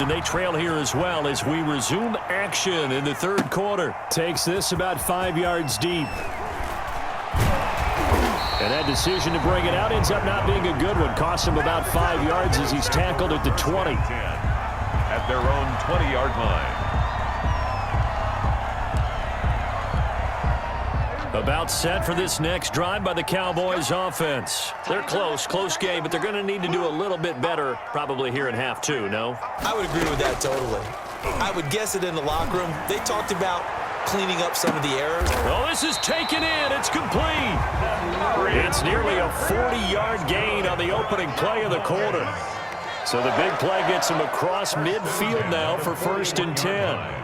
And they trail here as well as we resume action in the third quarter. Takes this about 5 yards deep. And that decision to bring it out ends up not being a good one. Costs him about 5 yards as he's tackled at the 20. At their own 20-yard line. About set for this next drive by the Cowboys offense. They're close game, but they're going to need to do a little bit better probably here in half two, no? I would agree with that totally. I would guess it in the locker room. They talked about cleaning up some of the errors. Well, this is taken in. It's complete. It's nearly a 40-yard gain on the opening play of the quarter. So the big play gets him across midfield now for 1st and 10.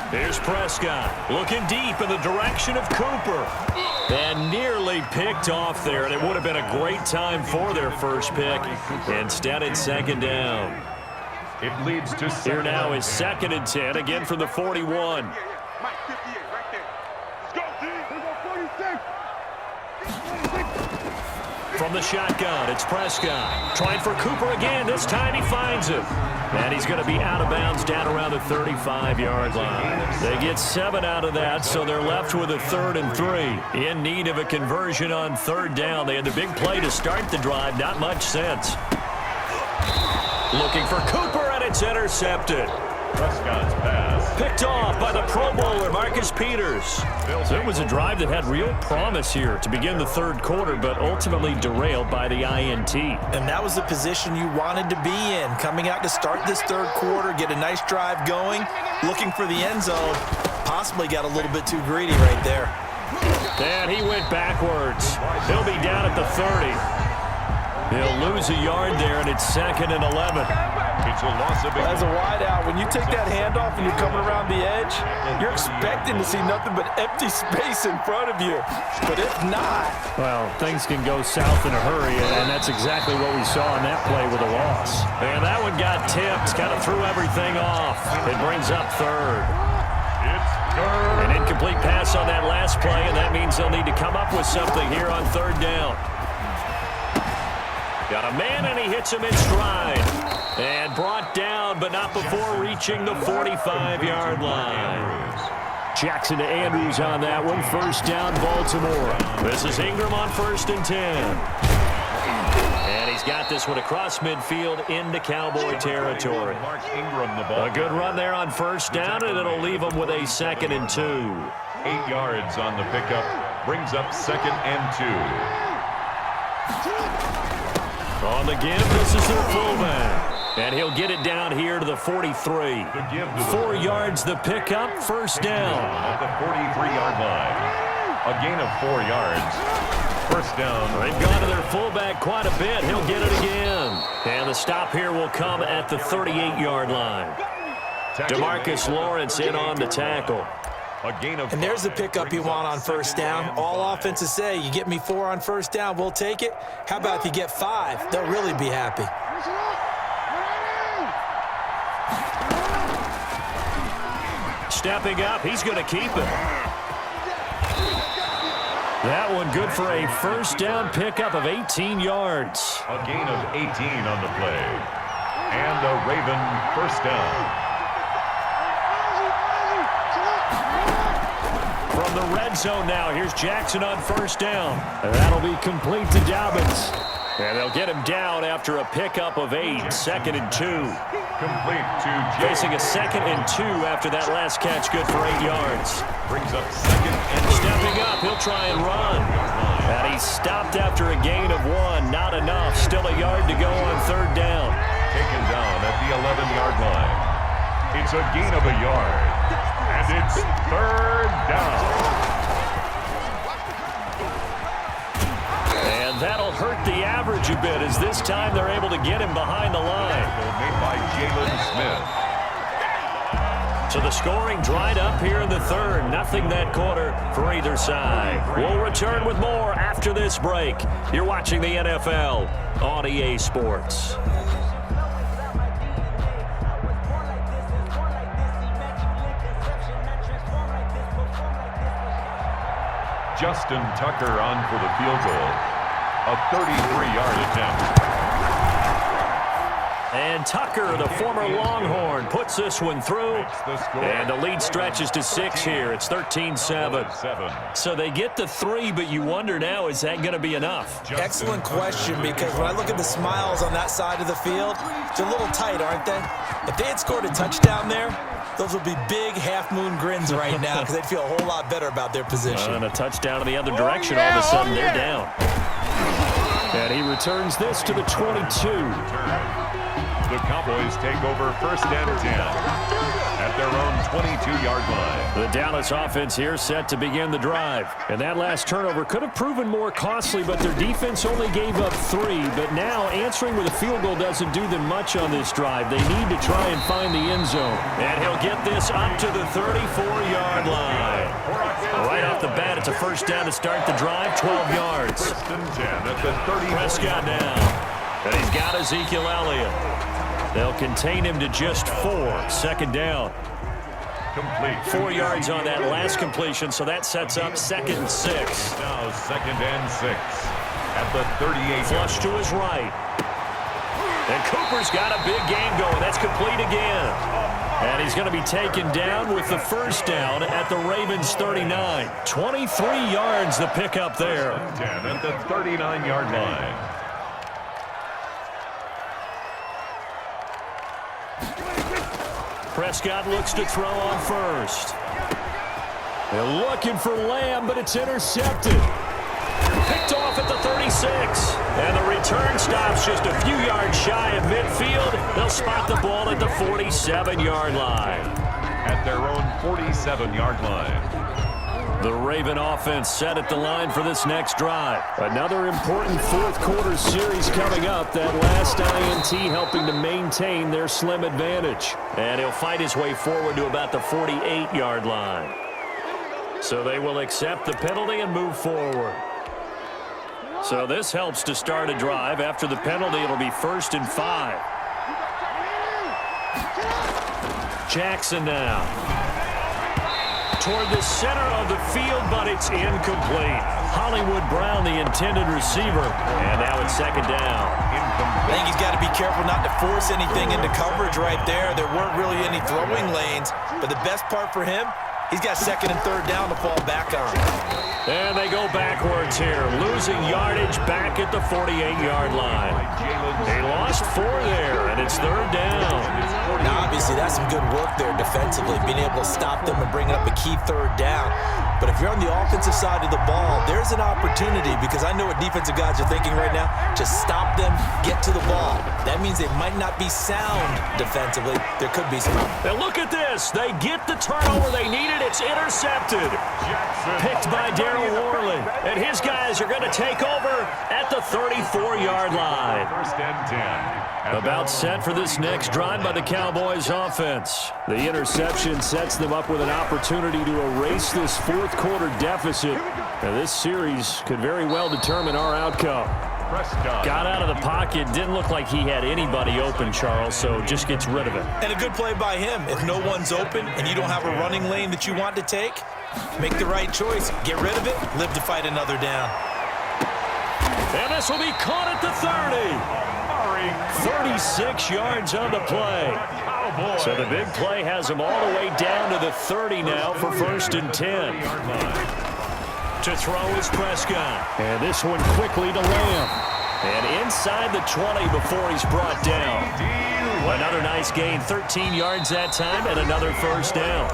Here's Prescott looking deep in the direction of Cooper. And nearly picked off there, and it would have been a great time for their first pick. Instead, it's 2nd down. It leads to here now is 2nd and 10, again from the 41. From the shotgun, it's Prescott. Trying for Cooper again. This time he finds him. And he's going to be out of bounds down around the 35-yard line. They get 7 out of that, so they're left with a 3rd and 3. In need of a conversion on 3rd down. They had the big play to start the drive. Not much sense. Looking for Cooper, and it's intercepted. Prescott's pass. Picked off by the Pro Bowler, Marcus Peters. So it was a drive that had real promise here to begin the third quarter, but ultimately derailed by the INT. And that was the position you wanted to be in. Coming out to start this third quarter, get a nice drive going, looking for the end zone. Possibly got a little bit too greedy right there. And he went backwards. He'll be down at the 30. He'll lose a yard there, and it's 2nd and 11. It's a loss of As a wideout, when you take that handoff and you're coming around the edge, you're expecting to see nothing but empty space in front of you. But if not... Well, things can go south in a hurry, and that's exactly what we saw on that play with a loss. And that one got tipped, kind of threw everything off. It brings up 3rd. An incomplete pass on that last play, and that means they'll need to come up with something here on 3rd down. Got a man, and he hits him in stride. And brought down, but not before reaching the 45-yard line. Jackson to Andrews on that one. 1st down, Baltimore. This is Ingram on 1st and 10. And he's got this one across midfield into Cowboy territory. A good run there on 1st down, and it'll leave him with a 2nd and 2. 8 yards on the pickup. Brings up 2nd and 2. On the give, this is their fullback. And he'll get it down here to the 43. 4 yards the pickup, 1st down. At the 43-yard line. A gain of 4 yards. 1st down. They've gone to their fullback quite a bit. He'll get it again. And the stop here will come at the 38-yard line. DeMarcus Lawrence in on the tackle. And there's the pickup you want on 1st down. All offenses say, you get me 4 on 1st down, we'll take it. How about if you get 5? They'll really be happy. Stepping up, he's going to keep it. That one good for a 1st down pickup of 18 yards. A gain of 18 on the play. And a Raven 1st down. From the red zone now, here's Jackson on 1st down. And that'll be complete to Dobbins. And they'll get him down after a pickup of 8, 2nd and 2. Complete to Facing a 2nd and 2 after that last catch, good for 8 yards. Brings up 2nd and 2. Stepping up, he'll try and run. And he's stopped after a gain of 1, not enough. Still a yard to go on 3rd down. Taken down at the 11-yard line. It's a gain of a yard. And it's 3rd down. And that'll hurt the average a bit as this time they're able to get him behind the line. Made by Jalen Smith. So the scoring dried up here in the 3rd. Nothing that quarter for either side. We'll return with more after this break. You're watching the NFL on EA Sports. Justin Tucker on for the field goal. A 33-yard attempt. And Tucker, the former Longhorn, puts this one through. And the lead stretches to 6 here. It's 13-7. So they get the 3, but you wonder now, is that going to be enough? Excellent question, because when I look at the smiles on that side of the field, they're a little tight, aren't they? If they had scored a touchdown there, those would be big half-moon grins right now because they'd feel a whole lot better about their position. And a touchdown in the other direction, all of a sudden they're down. And he returns this to the 22. The Cowboys take over 1st and 10 at their own 22-yard line. The Dallas offense here set to begin the drive. And that last turnover could have proven more costly, but their defense only gave up 3. But now answering with a field goal doesn't do them much on this drive. They need to try and find the end zone. And he'll get this up to the 34-yard line. Right off the bat, it's a first down to start the drive, 12 yards. 1st and 10 at the 30. Prescott down. And he's got Ezekiel Elliott. They'll contain him to just 4. 2nd down. Complete. 4 yards on that last completion, so that sets up 2nd and 6. Now 2nd and 6 at the 38. Flush to his right. And Cooper's got a big game going. That's complete again. And he's going to be taken down with the first down at the Ravens 39. 23 yards the pickup there. 10 at the 39-yard line. Prescott looks to throw on first. They're looking for Lamb, but it's intercepted. Picked off at the 36. And the return stops just a few yards shy of midfield. They'll spot the ball at the 47-yard line. At their own 47-yard line. The Raven offense set at the line for this next drive. Another important fourth-quarter series coming up. That last INT helping to maintain their slim advantage. And he'll fight his way forward to about the 48-yard line. So they will accept the penalty and move forward. So this helps to start a drive. After the penalty, it'll be 1st and 5. Jackson now. Toward the center of the field, but it's incomplete. Hollywood Brown, the intended receiver. And now it's 2nd down. I think he's got to be careful not to force anything into coverage right there. There weren't really any throwing lanes. But the best part for him, he's got 2nd and 3rd down to fall back on. And they go backwards here, losing yardage back at the 48-yard line. They lost 4 there, and it's 3rd down. Now, obviously, that's some good work there defensively, being able to stop them and bring up a key 3rd down. But if you're on the offensive side of the ball, there's an opportunity, because I know what defensive guys are thinking right now. Just stop them, get to the ball. That means they might not be sound defensively. There could be some. And look at this. They get the turnover they needed. It's intercepted. Picked by Darryl Worley. And his guys are going to take over at the 34-yard line. 1st and 10. About set for this next drive by the Cowboys offense. The interception sets them up with an opportunity to erase this fourth-quarter deficit. And this series could very well determine our outcome. Prescott. Got out of the pocket. Didn't look like he had anybody open, Charles, so just gets rid of it. And a good play by him. If no one's open and you don't have a running lane that you want to take, make the right choice. Get rid of it. Live to fight another down. And this will be caught at the 30. 36 yards on the play. So the big play has them all the way down to the 30 now for 1st and 10. To throw is Prescott. And this one quickly to Lamb. And inside the 20 before he's brought down. Another nice gain, 13 yards that time, and another 1st down.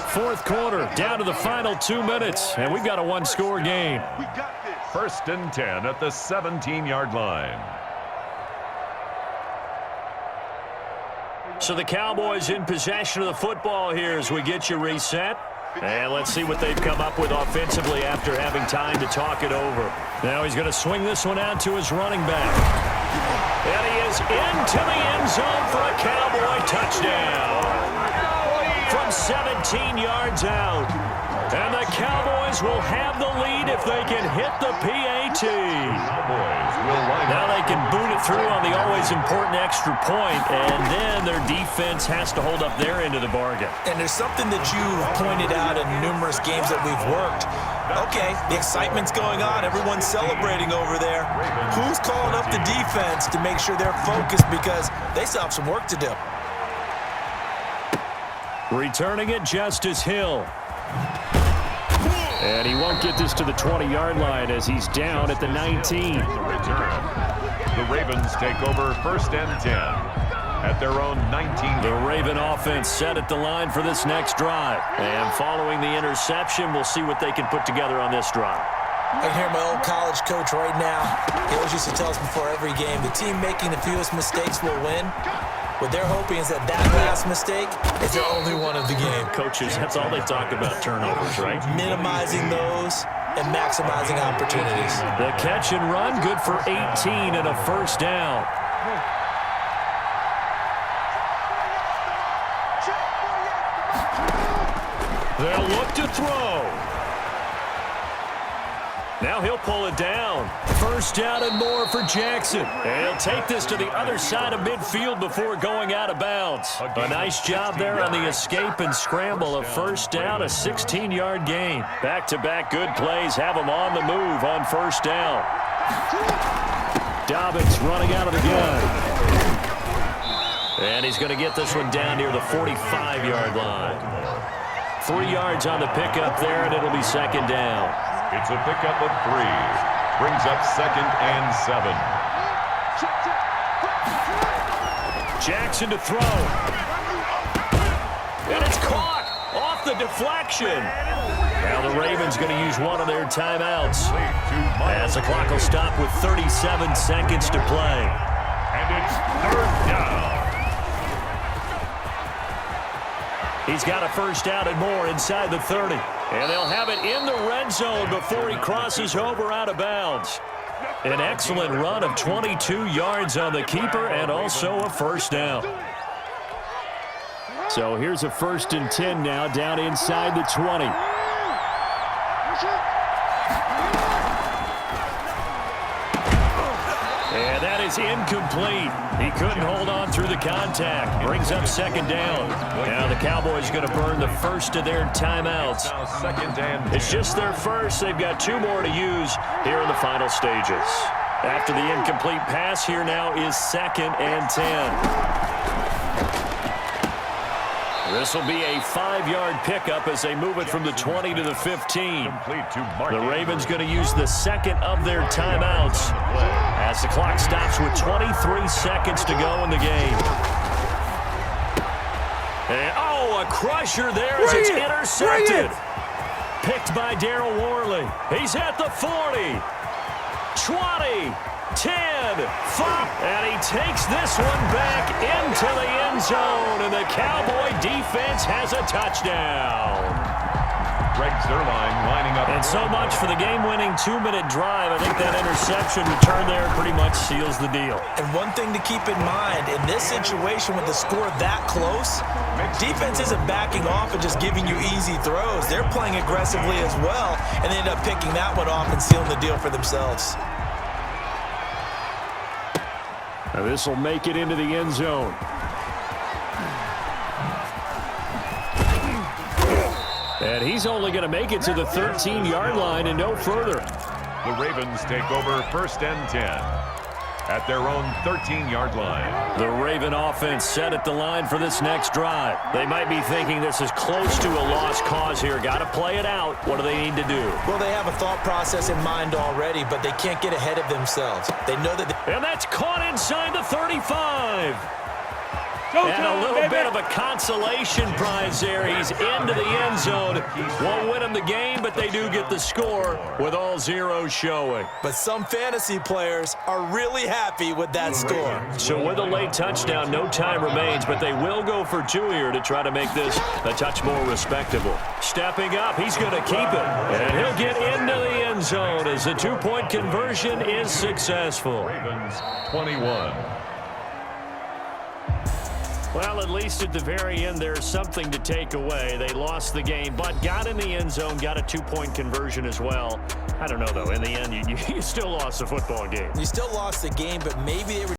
4th quarter, down to the final 2 minutes, and we've got a 1-score game. 1st and 10 at the 17-yard line. So the Cowboys in possession of the football here as we get you reset. And let's see what they've come up with offensively after having time to talk it over. Now he's going to swing this one out to his running back. And he is into the end zone for a Cowboy touchdown. From 17 yards out. And the Cowboys will have the lead if they can hit the PAT. Now they can boot it through on the always important extra point, and then their defense has to hold up their end of the bargain. And there's something that you've pointed out in numerous games that we've worked. Okay, the excitement's going on. Everyone's celebrating over there. Who's calling up the defense to make sure they're focused because they still have some work to do? Returning it, Justice Hill. And he won't get this to the 20-yard line as he's down at the 19. The Ravens take over 1st and 10 at their own 19. The Raven offense set at the line for this next drive. And following the interception, we'll see what they can put together on this drive. I can hear my old college coach right now. He always used to tell us before every game, the team making the fewest mistakes will win. What they're hoping is that last mistake is their only one of the game. Coaches, that's all they talk about, turnovers, right? Minimizing those and maximizing opportunities. The catch and run, good for 18 and a first down. They'll look to throw. Now he'll pull it down. First down and more for Jackson. And he'll take this to the other side of midfield before going out of bounds. A nice job there on the escape and scramble. A first down, a 16-yard gain. Back-to-back good plays have him on the move on first down. Dobbins running out of the gun. And he's going to get this one down near the 45-yard line. 3 yards on the pickup there, and it'll be second down. It's a pickup of 3. Brings up 2nd and 7. Jackson to throw. And it's caught off the deflection. Now the Ravens going to use one of their timeouts. As the clock will stop with 37 seconds to play. And it's 3rd down. He's got a first down and more inside the 30. And they'll have it in the red zone before he crosses over out of bounds. An excellent run of 22 yards on the keeper and also a first down. So here's a 1st and 10 now down inside the 20. And that is incomplete. He couldn't hold on through the contact. Brings up second down. Now the Cowboys going to burn the first of their timeouts. It's just their first. They've got 2 more to use here in the final stages. After the incomplete pass, here now is 2nd and 10. This will be a 5-yard pickup as they move it from the 20 to the 15. The Ravens going to use the second of their timeouts as the clock stops with 23 seconds to go in the game. And, a crusher there as it's intercepted. Picked by Darryl Worley. He's at the 40, 20, 10, 5, and he takes this one back into the end zone, and the Cowboy defense has a touchdown. Greg Zuerlein lining up. And so much for the game-winning 2-minute drive. I think that interception return there pretty much seals the deal. And one thing to keep in mind, in this situation with the score that close, defense isn't backing off and just giving you easy throws. They're playing aggressively as well, and they end up picking that one off and sealing the deal for themselves. Now this will make it into the end zone. And he's only going to make it to the 13-yard line and no further. The Ravens take over 1st and 10 at their own 13-yard line. The Raven offense set at the line for this next drive. They might be thinking this is close to a lost cause here. Got to play it out. What do they need to do? Well, they have a thought process in mind already, but they can't get ahead of themselves. They know that. And that's caught inside the 35. And a little bit of a consolation prize there. He's into the end zone. Won't win him the game, but they do get the score with all zeros showing. But some fantasy players are really happy with that score. So with a late touchdown, no time remains, but they will go for 2 here to try to make this a touch more respectable. Stepping up, he's going to keep it. And he'll get into the end zone as the 2-point conversion is successful. Ravens 21. Well, at least at the very end, there's something to take away. They lost the game, but got in the end zone, got a 2-point conversion as well. I don't know, though. In the end, you still lost the football game. You still lost the game, but maybe they were